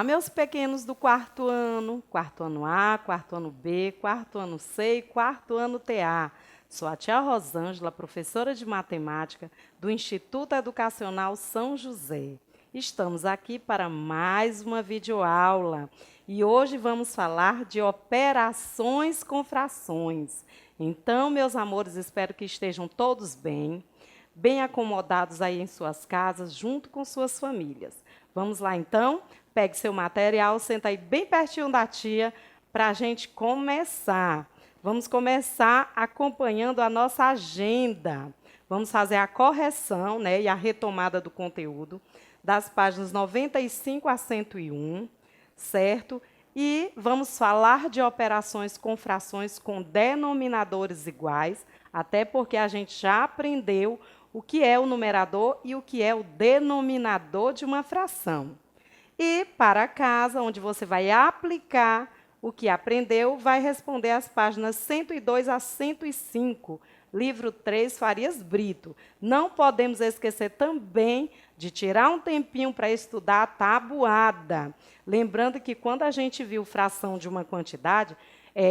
Olá, meus pequenos do quarto ano A, quarto ano B, quarto ano C e quarto ano TA. Sou a tia Rosângela, professora de matemática do Instituto Educacional São José. Estamos aqui para mais uma videoaula e hoje vamos falar de operações com frações. Então, meus amores, espero que estejam todos bem acomodados aí em suas casas, junto com suas famílias. Vamos lá, então? Pegue seu material, senta aí bem pertinho da tia para a gente começar. Vamos começar acompanhando a nossa agenda. Vamos fazer a correção, né, e a retomada do conteúdo das páginas 95 a 101, certo? E vamos falar de operações com frações com denominadores iguais, até porque a gente já aprendeu o que é o numerador e o que é o denominador de uma fração. E para casa, onde você vai aplicar o que aprendeu, vai responder as páginas 102 a 105, livro 3, Farias Brito. Não podemos esquecer também de tirar um tempinho para estudar a tabuada. Lembrando que quando a gente viu fração de uma quantidade,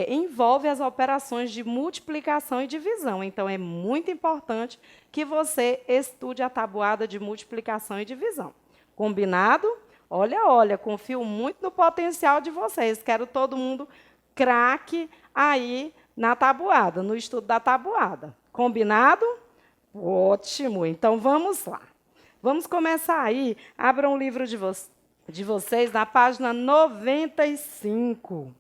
envolve as operações de multiplicação e divisão. Então, é muito importante que você estude a tabuada de multiplicação e divisão. Combinado? Olha, confio muito no potencial de vocês. Quero todo mundo craque aí na tabuada, no estudo da tabuada. Combinado? Ótimo. Então, vamos lá. Vamos começar aí. Abram o livro de vocês na página 95.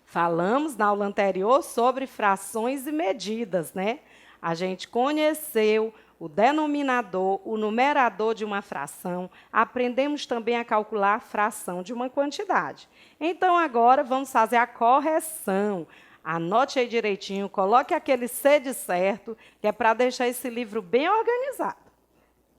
Falamos na aula anterior sobre frações e medidas, né? A gente conheceu o denominador, o numerador de uma fração. Aprendemos também a calcular a fração de uma quantidade. Então, agora, vamos fazer a correção. Anote aí direitinho, coloque aquele C de certo, que é para deixar esse livro bem organizado.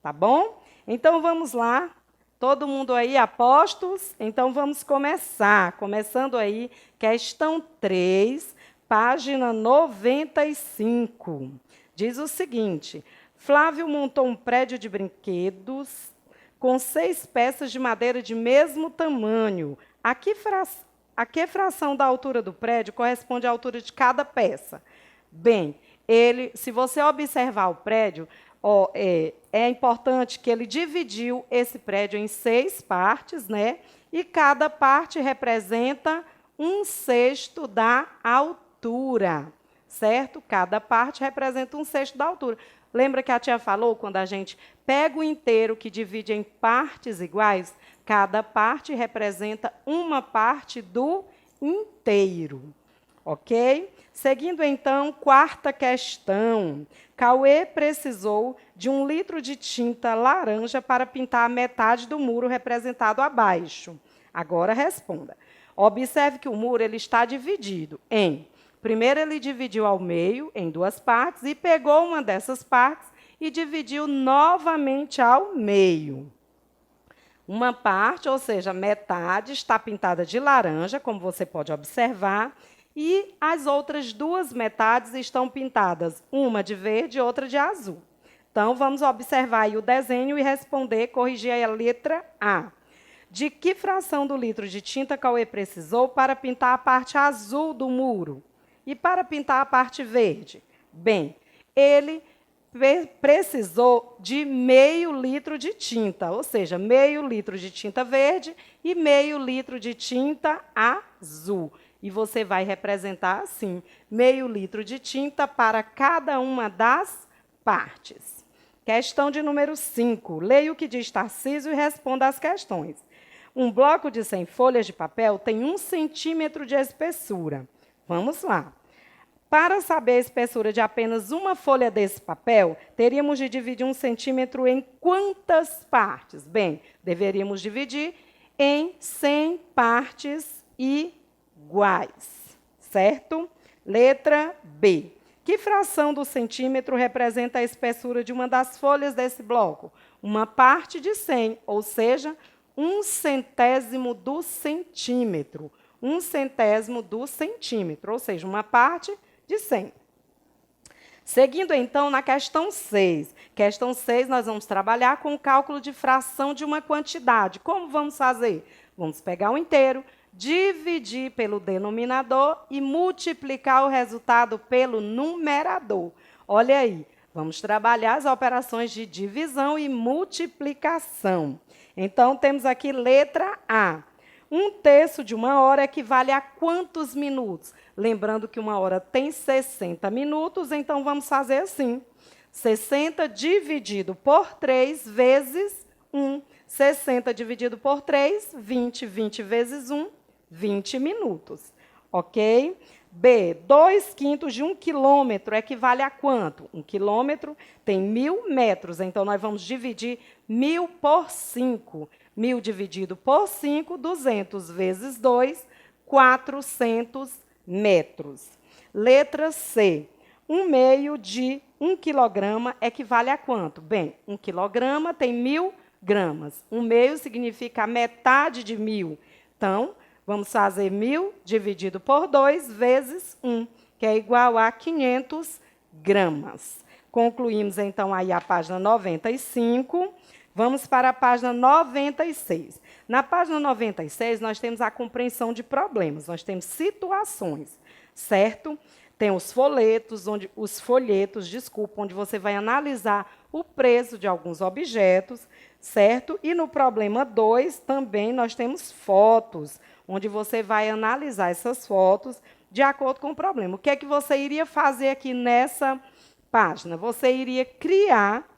Tá bom? Então, vamos lá. Todo mundo aí a postos? Então, vamos começar. Começando aí, questão 3, página 95. Diz o seguinte: Flávio montou um prédio de brinquedos com 6 peças de madeira de mesmo tamanho. A que fração da altura do prédio corresponde à altura de cada peça? Bem, se você observar o prédio, é importante que ele dividiu esse prédio em 6 partes, né? E cada parte representa 1/6 da altura, certo? Cada parte representa 1/6 da altura. Lembra que a tia falou, quando a gente pega o inteiro que divide em partes iguais, cada parte representa uma parte do inteiro. Ok? Seguindo, então, quarta questão. Cauê precisou de 1 litro de tinta laranja para pintar a metade do muro representado abaixo. Agora, responda. Observe que o muro está dividido em... Primeiro, ele dividiu ao meio, em 2 partes, e pegou uma dessas partes e dividiu novamente ao meio. Uma parte, ou seja, metade, está pintada de laranja, como você pode observar, e as outras 2 metades estão pintadas, uma de verde e outra de azul. Então, vamos observar aí o desenho e responder, corrigir a letra A. De que fração do litro de tinta Cauê precisou para pintar a parte azul do muro? E para pintar a parte verde? Bem, ele precisou de meio litro de tinta, ou seja, meio litro de tinta verde e meio litro de tinta azul. E você vai representar assim, meio litro de tinta para cada uma das partes. Questão de número 5. Leia o que diz Tarcísio e responda as questões. Um bloco de 100 folhas de papel tem 1 centímetro de espessura. Vamos lá. Para saber a espessura de apenas uma folha desse papel, teríamos de dividir 1 centímetro em quantas partes? Bem, deveríamos dividir em 100 partes iguais, certo? Letra B. Que fração do centímetro representa a espessura de uma das folhas desse bloco? Uma parte de 100, ou seja, 1/100º do centímetro. 1/100º do centímetro, ou seja, uma parte de 100. Seguindo, então, na questão 6. Questão 6, nós vamos trabalhar com o cálculo de fração de uma quantidade. Como vamos fazer? Vamos pegar o inteiro, dividir pelo denominador e multiplicar o resultado pelo numerador. Olha aí, vamos trabalhar as operações de divisão e multiplicação. Então, temos aqui letra A. 1/3 de uma hora equivale a quantos minutos? Lembrando que uma hora tem 60 minutos, então vamos fazer assim. 60 dividido por 3 vezes 1. 60 dividido por 3, 20. 20 vezes 1, 20 minutos. Ok? B, 2/5 de 1 quilômetro equivale a quanto? 1 quilômetro tem 1.000 metros, então nós vamos dividir 1.000 por 5. 1.000 dividido por 5, 200 vezes 2, 400 metros. Letra C, 1/2 de 1 quilograma equivale a quanto? Bem, 1 quilograma tem 1.000 gramas. 1/2 significa a metade de 1.000. Então, vamos fazer 1.000 dividido por 2 vezes 1, que é igual a 500 gramas. Concluímos, então, aí a página 95. Vamos para a página 96. Na página 96, nós temos a compreensão de problemas, nós temos situações, certo? Tem os folhetos, onde você vai analisar o preço de alguns objetos, certo? E no problema 2, também nós temos fotos, onde você vai analisar essas fotos de acordo com o problema. O que é que você iria fazer aqui nessa página? Você iria criar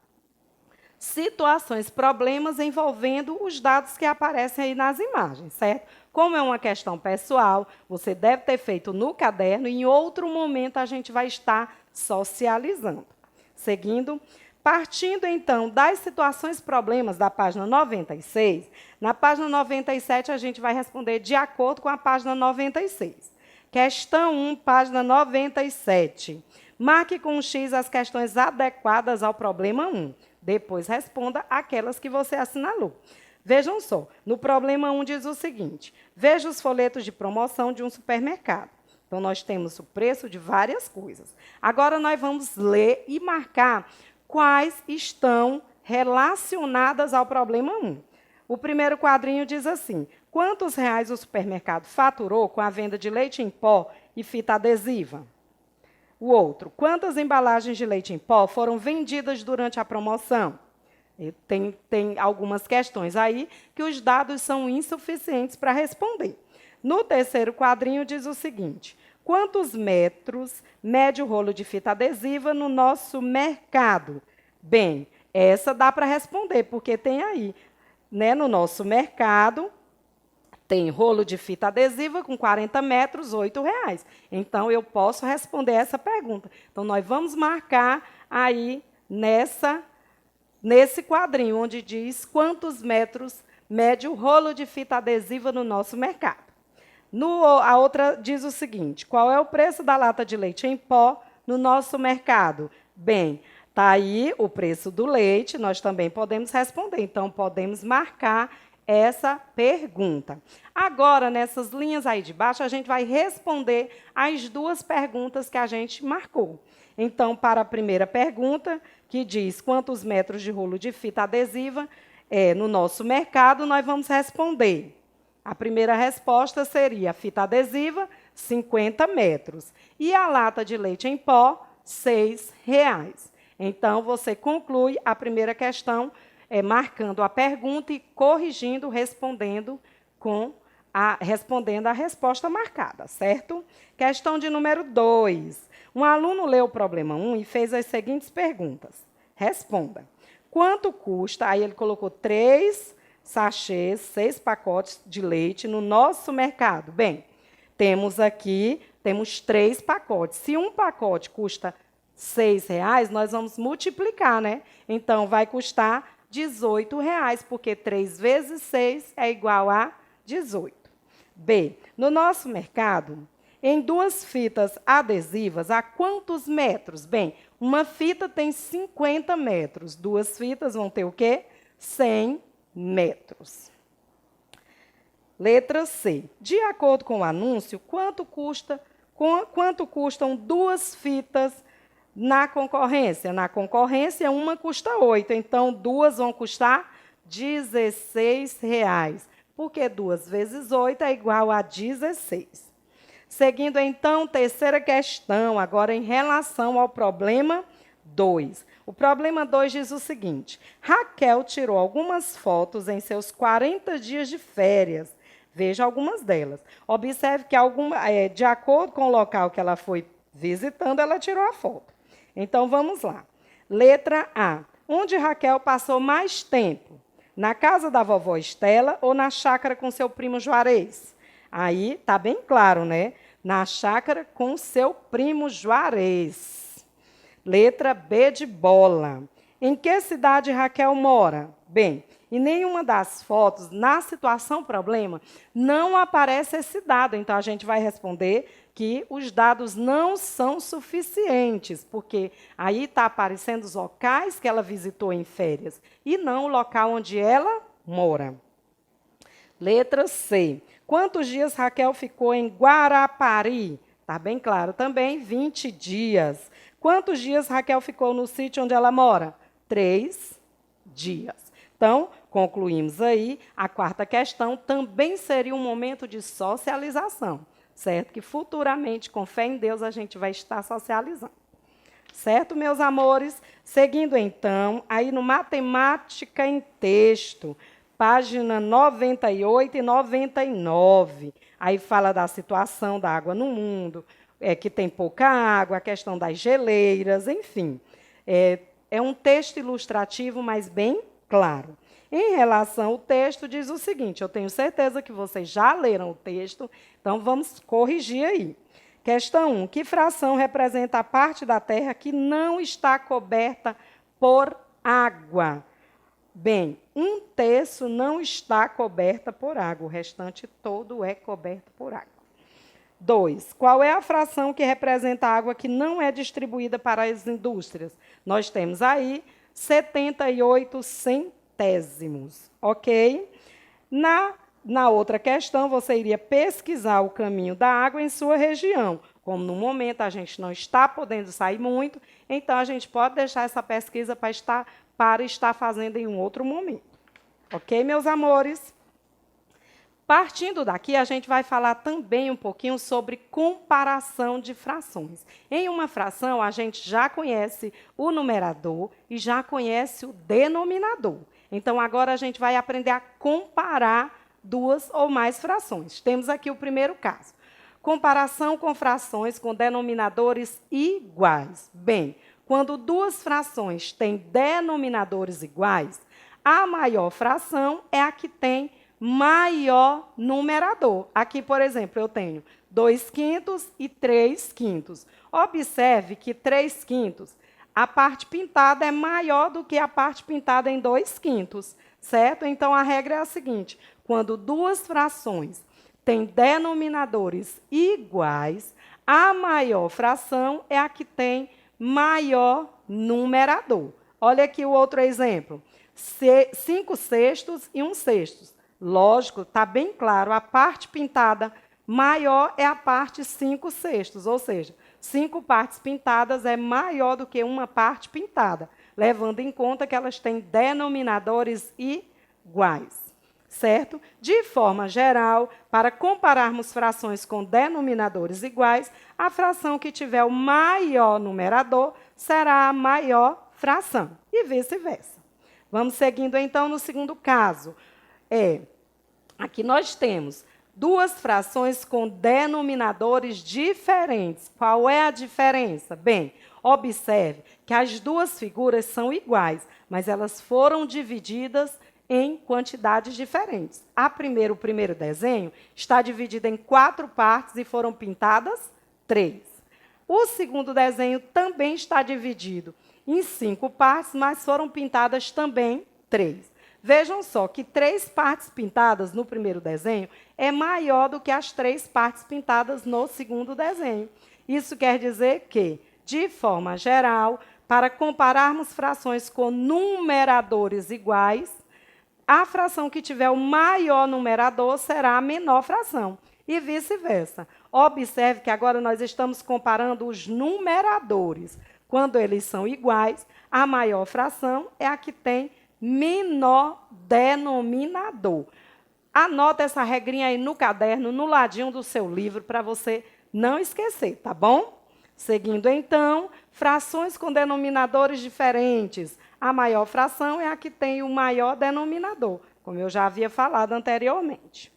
situações, problemas envolvendo os dados que aparecem aí nas imagens, certo? Como é uma questão pessoal, você deve ter feito no caderno e em outro momento a gente vai estar socializando. Seguindo, partindo então das situações problemas da página 96, na página 97 a gente vai responder de acordo com a página 96. Questão 1, página 97. Marque com um X as questões adequadas ao problema 1. Depois responda aquelas que você assinalou. Vejam só, no problema 1 diz o seguinte: veja os folhetos de promoção de um supermercado. Então, nós temos o preço de várias coisas. Agora, nós vamos ler e marcar quais estão relacionadas ao problema 1. O primeiro quadrinho diz assim: quantos reais o supermercado faturou com a venda de leite em pó e fita adesiva? O outro, quantas embalagens de leite em pó foram vendidas durante a promoção? Tem algumas questões aí que os dados são insuficientes para responder. No terceiro quadrinho diz o seguinte: quantos metros mede o rolo de fita adesiva no nosso mercado? Bem, essa dá para responder, porque tem aí, né, no nosso mercado, tem rolo de fita adesiva com 40 metros, R$ 8,00. Então, eu posso responder essa pergunta. Então, nós vamos marcar aí nesse quadrinho, onde diz quantos metros mede o rolo de fita adesiva no nosso mercado. A outra diz o seguinte: qual é o preço da lata de leite em pó no nosso mercado? Bem, está aí o preço do leite, nós também podemos responder. Então, podemos marcar essa pergunta. Agora, nessas linhas aí de baixo, a gente vai responder as duas perguntas que a gente marcou. Então, para a primeira pergunta, que diz quantos metros de rolo de fita adesiva no nosso mercado, nós vamos responder. A primeira resposta seria a fita adesiva, 50 metros. E a lata de leite em pó, R$ 6,00. Então, você conclui a primeira questão marcando a pergunta e corrigindo, respondendo a resposta marcada, certo? Questão de número 2. Um aluno leu o problema 1 e fez as seguintes perguntas. Responda. Quanto custa? Aí ele colocou 3 sachês, 6 pacotes de leite no nosso mercado. Bem, temos 3 pacotes. Se um pacote custa R$ 6,00, nós vamos multiplicar, né? Então, vai custar R$ 18,00, porque 3 vezes 6 é igual a 18. B, no nosso mercado, em 2 fitas adesivas, há quantos metros? Bem, uma fita tem 50 metros. 2 fitas vão ter o quê? 100 metros. Letra C. De acordo com o anúncio, quanto custam 2 fitas na concorrência? Na concorrência, uma custa 8, então 2 vão custar R$ 16,00. porque 2 vezes 8 é igual a 16. Seguindo, então, terceira questão, agora em relação ao problema 2. O problema 2 diz o seguinte: Raquel tirou algumas fotos em seus 40 dias de férias. Veja algumas delas. Observe que, de acordo com o local que ela foi visitando, ela tirou a foto. Então, vamos lá. Letra A. Onde Raquel passou mais tempo? Na casa da vovó Estela ou na chácara com seu primo Juarez? Aí está bem claro, né? Na chácara com seu primo Juarez. Letra B de bola. Em que cidade Raquel mora? Bem, em nenhuma das fotos, na situação problema, não aparece esse dado. Então, a gente vai responder que os dados não são suficientes, porque aí está aparecendo os locais que ela visitou em férias e não o local onde ela mora. Letra C. Quantos dias Raquel ficou em Guarapari? Está bem claro também, 20 dias. Quantos dias Raquel ficou no sítio onde ela mora? 3 dias. Então, concluímos aí, a quarta questão também seria um momento de socialização, certo? Que futuramente, com fé em Deus, a gente vai estar socializando. Certo, meus amores? Seguindo, então, aí no Matemática em Texto, página 98 e 99. Aí fala da situação da água no mundo, que tem pouca água, a questão das geleiras, enfim. É um texto ilustrativo, mas bem claro. Em relação ao texto, diz o seguinte, eu tenho certeza que vocês já leram o texto, então vamos corrigir aí. Questão 1. Que fração representa a parte da Terra que não está coberta por água? Bem, 1/3 não está coberta por água, o restante todo é coberto por água. 2. Qual é a fração que representa a água que não é distribuída para as indústrias? Nós temos aí 78 centésimos, ok? Na outra questão, você iria pesquisar o caminho da água em sua região. Como no momento a gente não está podendo sair muito, então a gente pode deixar essa pesquisa para estar fazendo em um outro momento. Ok, meus amores? Partindo daqui, a gente vai falar também um pouquinho sobre comparação de frações. Em uma fração, a gente já conhece o numerador e já conhece o denominador. Então, agora a gente vai aprender a comparar 2 ou mais frações. Temos aqui o primeiro caso. Comparação com frações com denominadores iguais. Bem, quando 2 frações têm denominadores iguais, a maior fração é a que tem maior numerador. Aqui, por exemplo, eu tenho 2/5 e 3/5. Observe que 3/5, a parte pintada é maior do que a parte pintada em 2/5, certo? Então, a regra é a seguinte, quando 2 frações têm denominadores iguais, a maior fração é a que tem maior numerador. Olha aqui o outro exemplo, 5/6 e 1/6. Lógico, está bem claro, a parte pintada maior é a parte 5/6, ou seja, 5 partes pintadas é maior do que uma parte pintada, levando em conta que elas têm denominadores iguais, certo? De forma geral, para compararmos frações com denominadores iguais, a fração que tiver o maior numerador será a maior fração, e vice-versa. Vamos seguindo, então, no segundo caso. Aqui nós temos 2 frações com denominadores diferentes. Qual é a diferença? Bem, observe que as 2 figuras são iguais, mas elas foram divididas em quantidades diferentes. O primeiro desenho está dividido em 4 partes e foram pintadas 3. O segundo desenho também está dividido em 5 partes, mas foram pintadas também 3. Vejam só que 3 partes pintadas no primeiro desenho é maior do que as 3 partes pintadas no segundo desenho. Isso quer dizer que, de forma geral, para compararmos frações com numeradores iguais, a fração que tiver o maior numerador será a menor fração, e vice-versa. Observe que agora nós estamos comparando os numeradores. Quando eles são iguais, a maior fração é a que tem menor denominador. Anota essa regrinha aí no caderno, no ladinho do seu livro, para você não esquecer, tá bom? Seguindo, então, frações com denominadores diferentes. A maior fração é a que tem o maior denominador, como eu já havia falado anteriormente.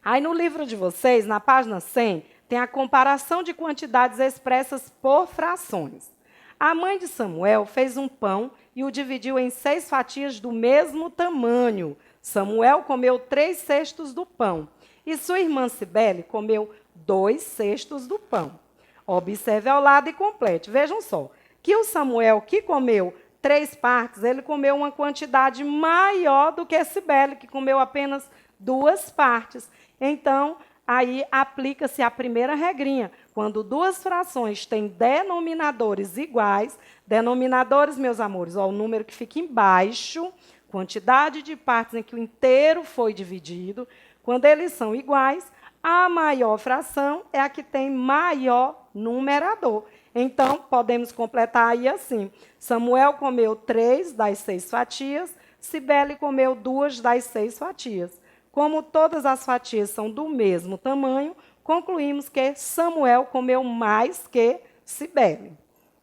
Aí, no livro de vocês, na página 100, tem a comparação de quantidades expressas por frações. A mãe de Samuel fez um pão e o dividiu em 6 fatias do mesmo tamanho. Samuel comeu 3/6 do pão e sua irmã Cibele comeu 2/6 do pão. Observe ao lado e complete. Vejam só, que o Samuel, que comeu 3 partes, ele comeu uma quantidade maior do que Cibele, que comeu apenas 2 partes. Então, aí aplica-se a primeira regrinha. Quando duas frações têm denominadores iguais, denominadores, meus amores, ó, o número que fica embaixo, quantidade de partes em que o inteiro foi dividido, quando eles são iguais, a maior fração é a que tem maior numerador. Então, podemos completar aí assim. Samuel comeu 3 das 6 fatias, Cibele comeu 2 das 6 fatias. Como todas as fatias são do mesmo tamanho, concluímos que Samuel comeu mais que Cibele.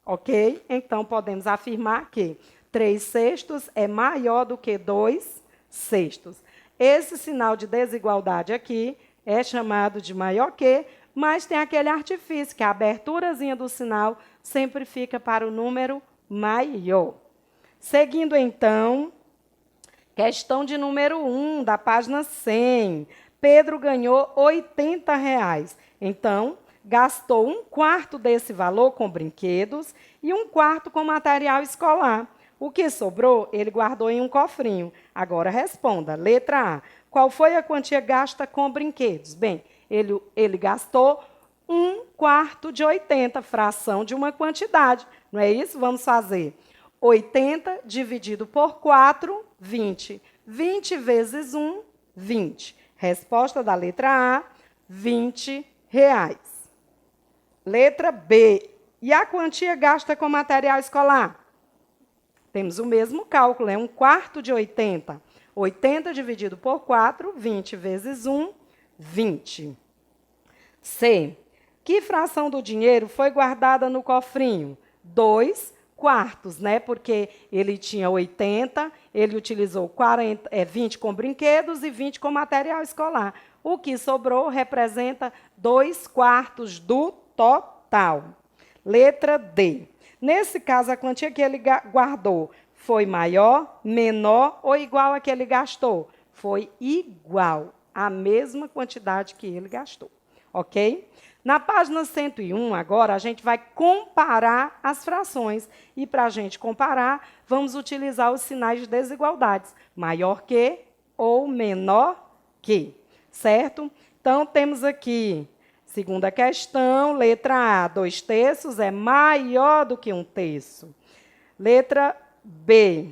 Ok? Então, podemos afirmar que 3/6 é maior do que 2/6. Esse sinal de desigualdade aqui é chamado de maior que, mas tem aquele artifício, que a aberturazinha do sinal sempre fica para o número maior. Seguindo, então, questão de número 1, da página 100. Pedro ganhou R$ 80. Então, gastou 1/4 desse valor com brinquedos e 1/4 com material escolar. O que sobrou, ele guardou em um cofrinho. Agora responda. Letra A. Qual foi a quantia gasta com brinquedos? Bem, ele gastou 1/4 de 80, fração de uma quantidade. Não é isso? Vamos fazer 80 dividido por 4, 20. 20 vezes 1, 20. Resposta da letra A, R$ 20. Letra B. E a quantia gasta com material escolar? Temos o mesmo cálculo, é 1/4 de 80. 80 dividido por 4, 20 vezes 1, 20. C. Que fração do dinheiro foi guardada no cofrinho? 2/4, né? Porque ele tinha 80, ele utilizou 20 com brinquedos e 20 com material escolar. O que sobrou representa 2/4 do total. Letra D. Nesse caso, a quantia que ele guardou foi maior, menor ou igual a que ele gastou? Foi igual, a mesma quantidade que ele gastou. Ok? Na página 101, agora, a gente vai comparar as frações. E, para a gente comparar, vamos utilizar os sinais de desigualdades. Maior que ou menor que. Certo? Então, temos aqui, segunda questão, letra A, 2/3 é maior do que 1/3. Letra B.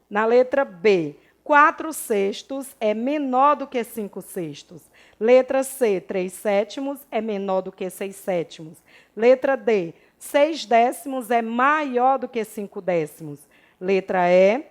Na letra B, 4/6 é menor do que 5/6. Letra C, 3/7 é menor do que 6/7. Letra D, 6/10 é maior do que 5/10. Letra E,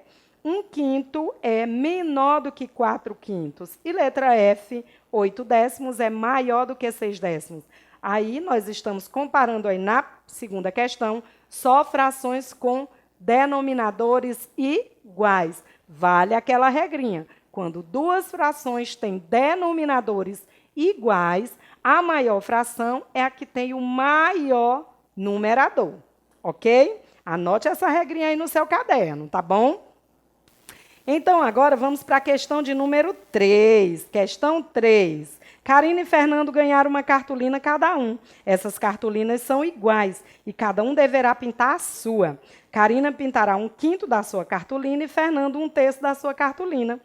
1/5 é menor do que 4/5. E letra F, 8/10 é maior do que 6/10. Aí nós estamos comparando aí na segunda questão só frações com denominadores iguais. Vale aquela regrinha. Quando duas frações têm denominadores iguais, a maior fração é a que tem o maior numerador. Ok? Anote essa regrinha aí no seu caderno, tá bom? Então, agora vamos para a questão de número 3. Questão 3. Karina e Fernando ganharam uma cartolina cada um. Essas cartolinas são iguais e cada um deverá pintar a sua. Karina pintará 1/5 da sua cartolina e Fernando 1/3 da sua cartolina.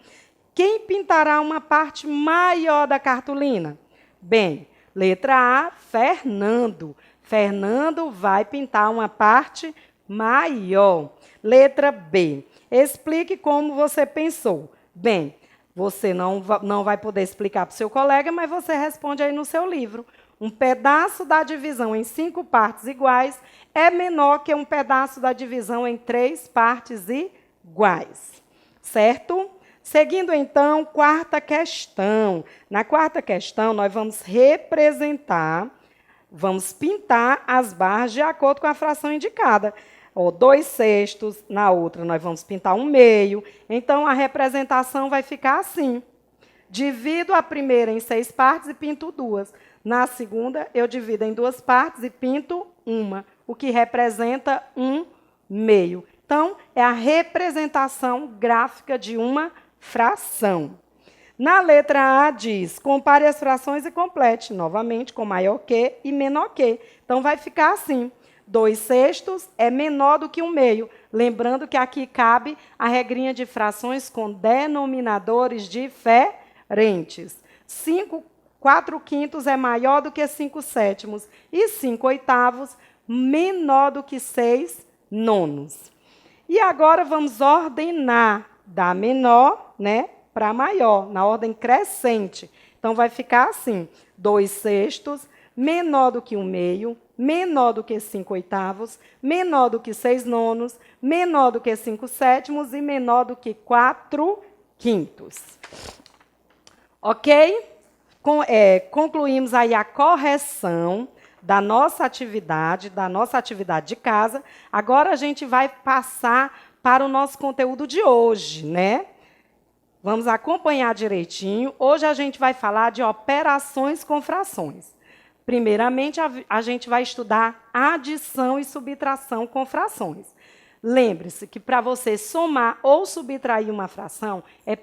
Quem pintará uma parte maior da cartolina? Bem, letra A, Fernando. Fernando vai pintar uma parte maior. Letra B. Explique como você pensou. Bem, você não vai poder explicar para o seu colega, mas você responde aí no seu livro. Um pedaço da divisão em 5 partes iguais é menor que um pedaço da divisão em 3 partes iguais. Certo? Seguindo, então, quarta questão. Na quarta questão, nós vamos representar, vamos pintar as barras de acordo com a fração indicada. 2/6, na outra nós vamos pintar 1/2. Então, a representação vai ficar assim. Divido a primeira em 6 partes e pinto 2. Na segunda, eu divido em 2 partes e pinto 1, o que representa 1/2. Então, é a representação gráfica de uma fração. Na letra A diz, compare as frações e complete, novamente, com maior que e menor que. Então, vai ficar assim. 2/6 é menor do que 1/2. Lembrando que aqui cabe a regrinha de frações com denominadores diferentes. 4/5 é maior do que 5/7. E 5/8 menor do que 6/9. E agora vamos ordenar da menor, né, para maior, na ordem crescente. Então, vai ficar assim, 2/6 menor do que 1/2, menor do que 5/8, menor do que 6/9, menor do que 5/7 e menor do que 4/5. Ok? Concluímos aí a correção da nossa atividade de casa. Agora a gente vai passar para o nosso conteúdo de hoje, né? Vamos acompanhar direitinho. Hoje a gente vai falar de operações com frações. Primeiramente, a gente vai estudar adição e subtração com frações. Lembre-se que para você somar ou subtrair uma fração, é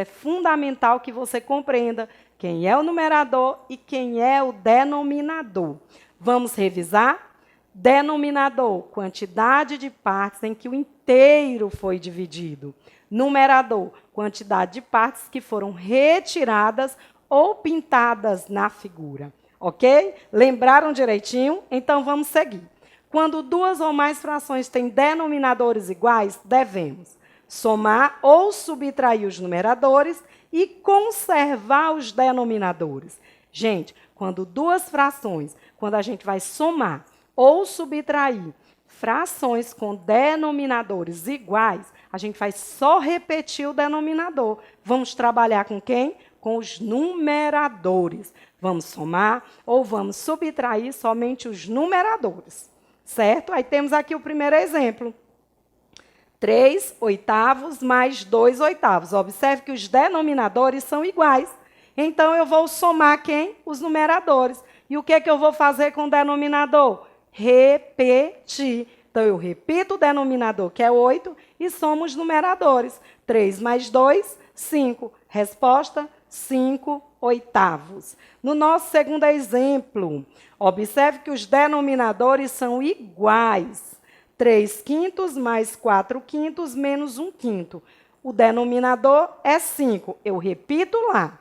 fundamental que você compreenda quem é o numerador e quem é o denominador. Vamos revisar? Denominador, quantidade de partes em que o inteiro foi dividido. Numerador, quantidade de partes que foram retiradas ou pintadas na figura. Ok? Lembraram direitinho? Então, vamos seguir. Quando duas ou mais frações têm denominadores iguais, devemos somar ou subtrair os numeradores e conservar os denominadores. Gente, quando duas frações, quando a gente vai somar ou subtrair frações com denominadores iguais, a gente vai só repetir o denominador. Vamos trabalhar com quem? Com os numeradores. Vamos somar ou vamos subtrair somente os numeradores. Certo? Aí temos aqui o primeiro exemplo. 3/8 mais 2/8. Observe que os denominadores são iguais. Então, eu vou somar quem? Os numeradores. E o que eu vou fazer com o denominador? Repetir. Então, eu repito o denominador, que é 8, e somo os numeradores. 3 mais 2, 5. Resposta, 5/8. No nosso segundo exemplo, observe que os denominadores são iguais. 3/5 mais 4/5 menos 1/5. O denominador é 5. Eu repito lá.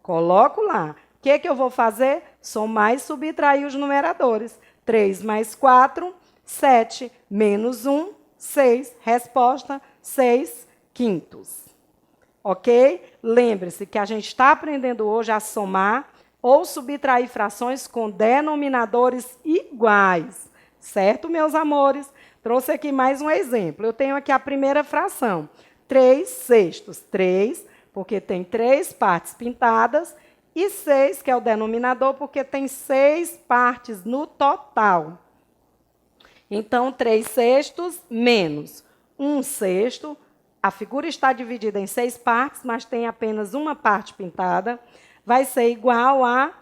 Coloco lá. O que eu vou fazer? Somar e subtrair os numeradores. 3 mais 4, 7. Menos 1, 6. Resposta, 6/5. Ok? Lembre-se que a gente está aprendendo hoje a somar ou subtrair frações com denominadores iguais. Certo, meus amores? Trouxe aqui mais um exemplo. Eu tenho aqui a primeira fração. 3/6. 3, porque tem 3 partes pintadas, e 6, que é o denominador, porque tem 6 partes no total. Então, 3/6 menos 1/6. A figura está dividida em 6 partes, mas tem apenas uma parte pintada. Vai ser igual a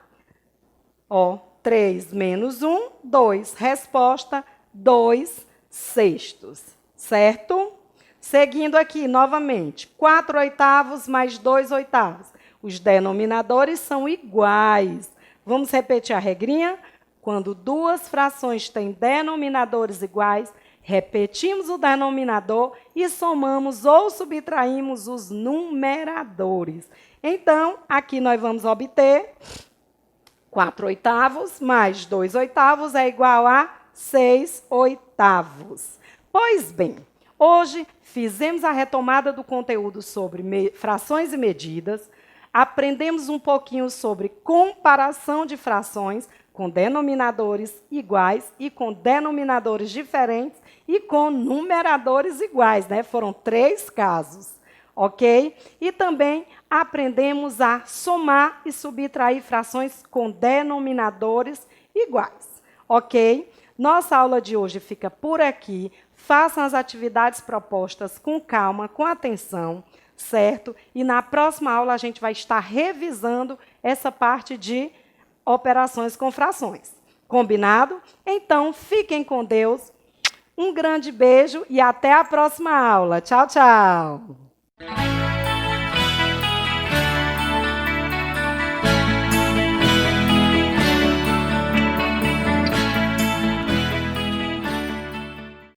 3 menos 1, 2. Resposta, 2/6. Certo? Seguindo aqui, novamente, 4/8 mais 2/8. Os denominadores são iguais. Vamos repetir a regrinha? Quando duas frações têm denominadores iguais, repetimos o denominador e somamos ou subtraímos os numeradores. Então, aqui nós vamos obter 4/8 mais 2/8 é igual a 6/8. Pois bem, hoje fizemos a retomada do conteúdo sobre frações e medidas, aprendemos um pouquinho sobre comparação de frações com denominadores iguais e com denominadores diferentes e com numeradores iguais, né? Foram 3 casos. ok? E também aprendemos a somar e subtrair frações com denominadores iguais, ok? Nossa aula de hoje fica por aqui. Façam as atividades propostas com calma, com atenção, certo? E na próxima aula a gente vai estar revisando essa parte de operações com frações. Combinado? Então, fiquem com Deus. Um grande beijo e até a próxima aula. Tchau, tchau!